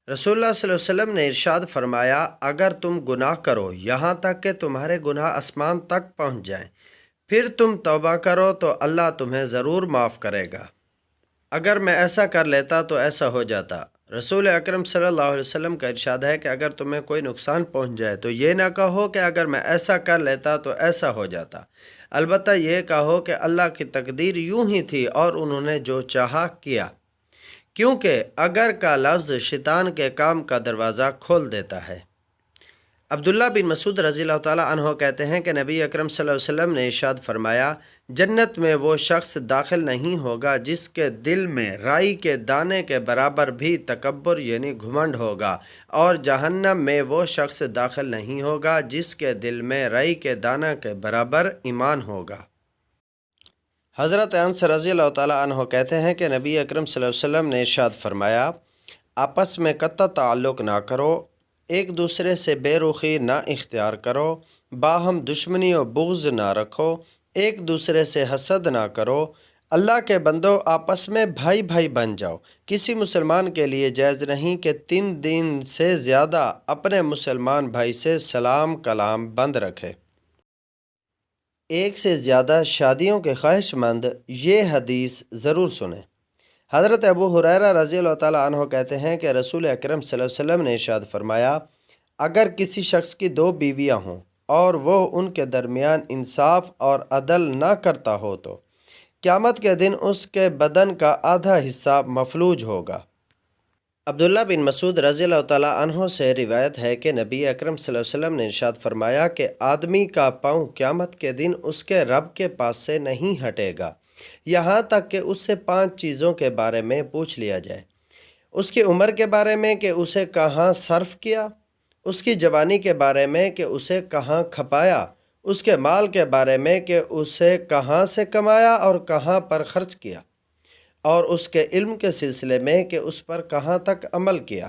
رسول اللہ صلی اللہ علیہ وسلم نے ارشاد فرمایا، اگر تم گناہ کرو یہاں تک کہ تمہارے گناہ آسمان تک پہنچ جائیں، پھر تم توبہ کرو تو اللہ تمہیں ضرور معاف کرے گا۔ اگر میں ایسا کر لیتا تو ایسا ہو جاتا۔ رسول اکرم صلی اللہ علیہ وسلم کا ارشاد ہے کہ اگر تمہیں کوئی نقصان پہنچ جائے تو یہ نہ کہو کہ اگر میں ایسا کر لیتا تو ایسا ہو جاتا، البتہ یہ کہو کہ اللہ کی تقدیر یوں ہی تھی اور انہوں نے جو چاہا کیا، کیونکہ اگر کا لفظ شیطان کے کام کا دروازہ کھول دیتا ہے۔ عبداللہ بن مسعود رضی اللہ تعالیٰ عنہ کہتے ہیں کہ نبی اکرم صلی اللہ علیہ وسلم نے ارشاد فرمایا، جنت میں وہ شخص داخل نہیں ہوگا جس کے دل میں رائی کے دانے کے برابر بھی تکبر یعنی گھمنڈ ہوگا، اور جہنم میں وہ شخص داخل نہیں ہوگا جس کے دل میں رائی کے دانہ کے برابر ایمان ہوگا۔ حضرت انس رضی اللہ تعالیٰ عنہ کہتے ہیں کہ نبی اکرم صلی اللہ علیہ وسلم نے ارشاد فرمایا، آپس میں قطع تعلق نہ کرو، ایک دوسرے سے بے رخی نہ اختیار کرو، باہم دشمنی و بغض نہ رکھو، ایک دوسرے سے حسد نہ کرو، اللہ کے بندو آپس میں بھائی بھائی بن جاؤ۔ کسی مسلمان کے لیے جائز نہیں کہ 3 دن سے زیادہ اپنے مسلمان بھائی سے سلام کلام بند رکھے۔ ایک سے زیادہ شادیوں کے خواہش مند یہ حدیث ضرور سنیں۔ حضرت ابو ہریرہ رضی اللہ تعالیٰ عنہ کہتے ہیں کہ رسول اکرم صلی اللہ علیہ وسلم نے ارشاد فرمایا، اگر کسی شخص کی 2 بیویاں ہوں اور وہ ان کے درمیان انصاف اور عدل نہ کرتا ہو تو قیامت کے دن اس کے بدن کا آدھا حصہ مفلوج ہوگا۔ عبداللہ بن مسعود رضی اللہ تعالیٰ عنہ سے روایت ہے کہ نبی اکرم صلی اللہ علیہ وسلم نے ارشاد فرمایا کہ آدمی کا پاؤں قیامت کے دن اس کے رب کے پاس سے نہیں ہٹے گا یہاں تک کہ اس سے 5 چیزوں کے بارے میں پوچھ لیا جائے۔ اس کی عمر کے بارے میں کہ اسے کہاں صرف کیا، اس کی جوانی کے بارے میں کہ اسے کہاں کھپایا، اس کے مال کے بارے میں کہ اسے کہاں سے کمایا اور کہاں پر خرچ کیا، اور اس کے علم کے سلسلے میں کہ اس پر کہاں تک عمل کیا۔